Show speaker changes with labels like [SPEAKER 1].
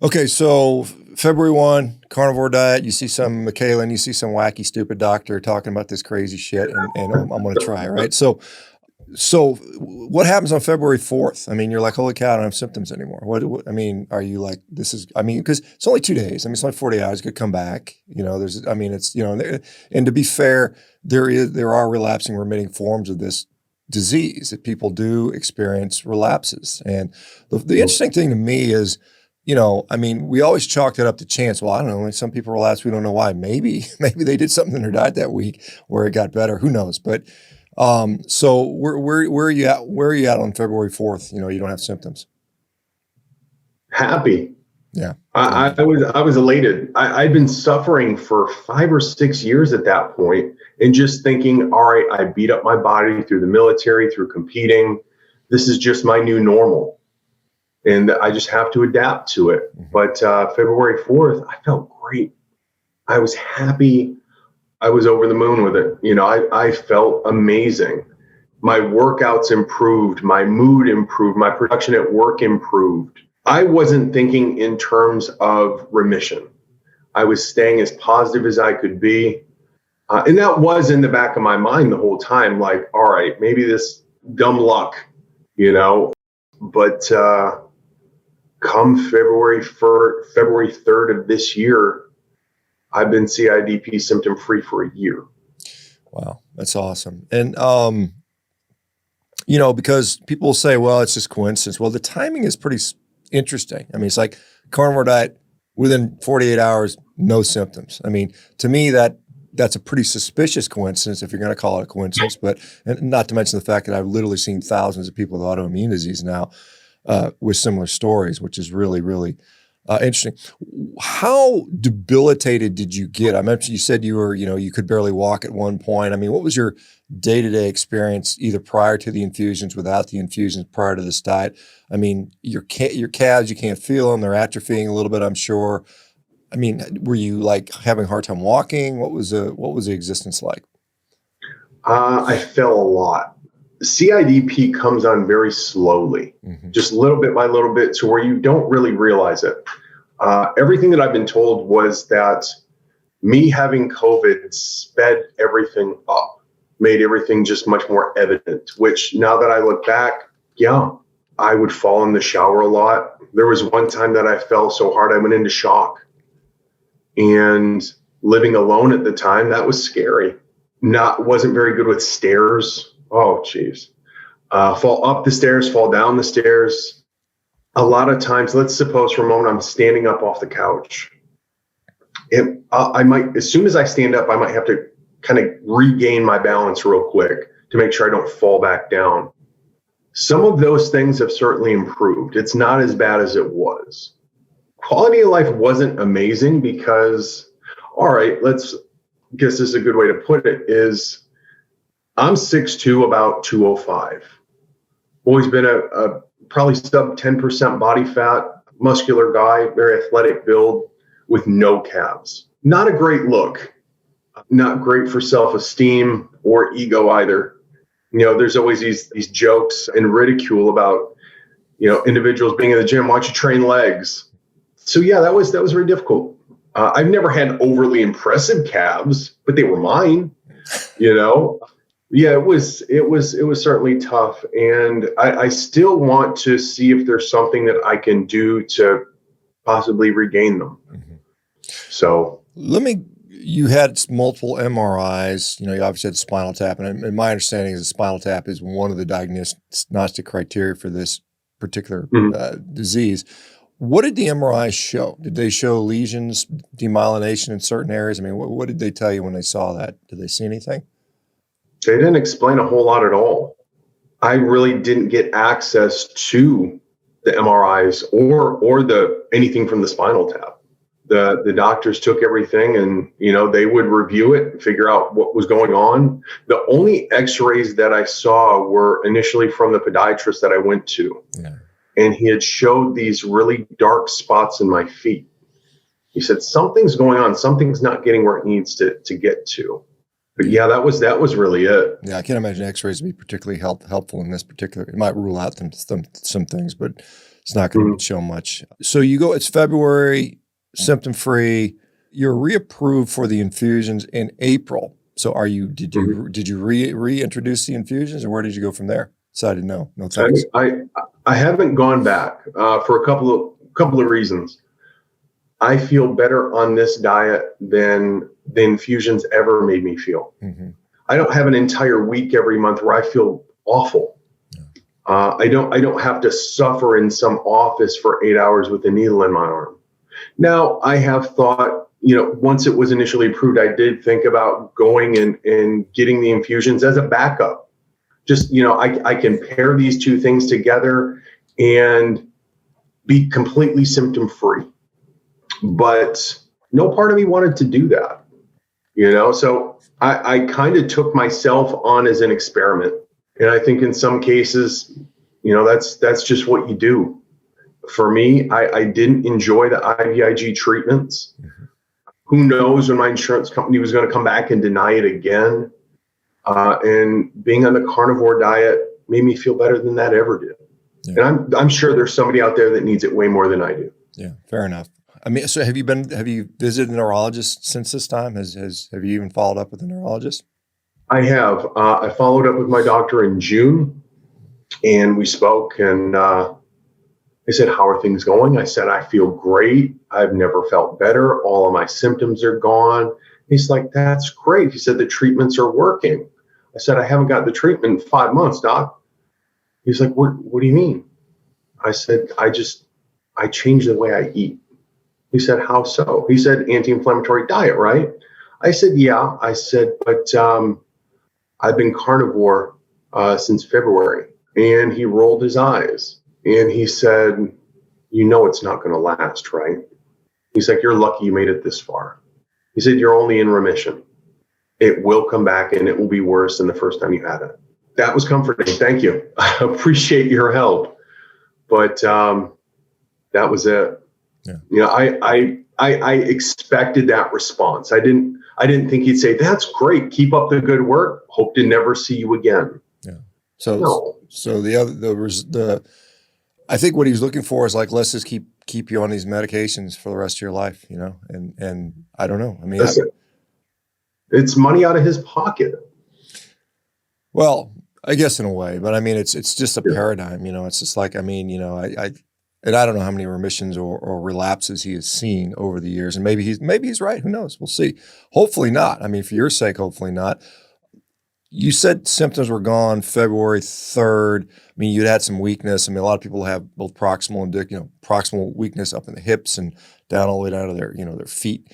[SPEAKER 1] Okay, so February 1, Carnivore Diet, you see some Mikaila and you see some wacky, stupid doctor talking about this crazy shit, and I'm going to try, right? So what happens on February 4th? I mean, you're like, holy cow, I don't have symptoms anymore. What I mean, are you like, because it's only 2 days. I mean, it's only 40 hours, you could come back. And to be fair, there are relapsing, remitting forms of this disease that people do experience relapses. And the interesting thing to me is, we always chalked it up to chance. Well, I don't know. Some people relapse. We don't know why. Maybe they did something in their diet that week where it got better. Who knows? But so where are you at? Where are you at on February 4th? You don't have symptoms.
[SPEAKER 2] Happy.
[SPEAKER 1] Yeah.
[SPEAKER 2] I was elated. I'd been suffering for 5 or 6 years at that point, and just thinking, all right, I beat up my body through the military, through competing. This is just my new normal. And I just have to adapt to it. Mm-hmm. But February 4th, I felt great. I was happy. I was over the moon with it. I felt amazing. My workouts improved. My mood improved. My production at work improved. I wasn't thinking in terms of remission. I was staying as positive as I could be. And that was in the back of my mind the whole time. Like, all right, maybe this dumb luck, But come February 3rd of this year, I've been CIDP symptom free for a year.
[SPEAKER 1] Wow, that's awesome. And because people say, well, it's just coincidence. Well, the timing is pretty interesting. I mean, it's like Carnivore Diet within 48 hours, no symptoms. I mean, to me, that's a pretty suspicious coincidence if you're going to call it a coincidence. But and not to mention the fact that I've literally seen thousands of people with autoimmune disease now with similar stories, which is really, really interesting. How debilitated did you get? I mentioned you said you were, you could barely walk at one point. I mean, what was your day-to-day experience either prior to the infusions, without the infusions, prior to this diet? I mean, your calves, you can't feel them. They're atrophying a little bit, I'm sure. I mean, were you like having a hard time walking? What was the existence like?
[SPEAKER 2] I fell a lot. CIDP comes on very slowly, just little bit by little bit, to where you don't really realize it. Everything that I've been told was that me having COVID sped everything up, made everything just much more evident, which now that I look back, yeah, I would fall in the shower a lot. There was one time that I fell so hard I went into shock. And living alone at the time, that was scary. Wasn't very good with stairs. Oh, geez. Fall up the stairs, fall down the stairs. A lot of times, let's suppose for a moment I'm standing up off the couch. I might, as soon as I stand up, I might have to kind of regain my balance real quick to make sure I don't fall back down. Some of those things have certainly improved. It's not as bad as it was. Quality of life wasn't amazing because, all right, guess this is a good way to put it, is I'm 6'2", about 205. Always been a probably sub 10% body fat, muscular guy, very athletic build with no calves. Not a great look. Not great for self-esteem or ego either. There's always these jokes and ridicule about, individuals being in the gym, why don't you train legs? So yeah, that was very difficult. I've never had overly impressive calves, but they were mine, Yeah, it was certainly tough. And I still want to see if there's something that I can do to possibly regain them. Mm-hmm. So
[SPEAKER 1] you had multiple MRIs, you obviously had spinal tap, and my understanding is the spinal tap is one of the diagnostic criteria for this particular disease. What did the MRIs show? Did they show lesions, demyelination in certain areas? I mean, what did they tell you when they saw that? Did they see anything?
[SPEAKER 2] They didn't explain a whole lot at all. I really didn't get access to the MRIs or anything from the spinal tap. The doctors took everything and, they would review it and figure out what was going on. The only x-rays that I saw were initially from the podiatrist that I went to. Yeah. And he had showed these really dark spots in my feet. He said, something's going on. Something's not getting where it needs to get to. But yeah, that was really it.
[SPEAKER 1] Yeah, I can't imagine x-rays would be particularly helpful in this particular. It might rule out some things, but it's not going to show much. So you go, it's February, symptom free. You're reapproved for the infusions in April. So did you reintroduce the infusions, or where did you go from there? Decided no thanks.
[SPEAKER 2] I haven't gone back for a couple of reasons. I feel better on this diet than the infusions ever made me feel. I don't have an entire week every month where I feel awful. I don't have to suffer in some office for 8 hours with a needle in my arm. Now, I have thought, once it was initially approved, I did think about going and getting the infusions as a backup. Just, I can pair these two things together and be completely symptom free. But no part of me wanted to do that, so I kind of took myself on as an experiment. And I think in some cases, that's just what you do. For me, I didn't enjoy the IVIG treatments. Who knows when my insurance company was going to come back and deny it again. And being on the carnivore diet made me feel better than that ever did. Yeah. And I'm sure there's somebody out there that needs it way more than I do.
[SPEAKER 1] Yeah, fair enough. I mean, so have you visited a neurologist since this time? Have you even followed up with a neurologist?
[SPEAKER 2] I have. I followed up with my doctor in June, and we spoke, and I said, how are things going? I said, I feel great. I've never felt better. All of my symptoms are gone. He's like, that's great. He said, the treatments are working. I said, I haven't got the treatment in 5 months, doc. He's like, what do you mean? I said, I changed the way I eat. He said, how so? He said, anti-inflammatory diet, right? I said, yeah. I said, but I've been carnivore since February. And he rolled his eyes and he said, it's not going to last, right? He's like, you're lucky you made it this far. He said, you're only in remission. It will come back and it will be worse than the first time you had it. That was comforting. Thank you. I appreciate your help. But that was it. Yeah. I expected that response. I didn't think he'd say, that's great. Keep up the good work. Hope to never see you again.
[SPEAKER 1] Yeah. So I think what he's looking for is like, let's just keep you on these medications for the rest of your life, and I don't know. I mean,
[SPEAKER 2] it's money out of his pocket.
[SPEAKER 1] Well, I guess in a way, but I mean, it's just a paradigm, it's just like, I mean, and I don't know how many remissions or relapses he has seen over the years. And maybe he's right. Who knows? We'll see. Hopefully not. I mean, for your sake, hopefully not. You said symptoms were gone February 3rd. I mean, you'd had some weakness. I mean, a lot of people have both proximal and proximal weakness up in the hips and down all the way down to their feet.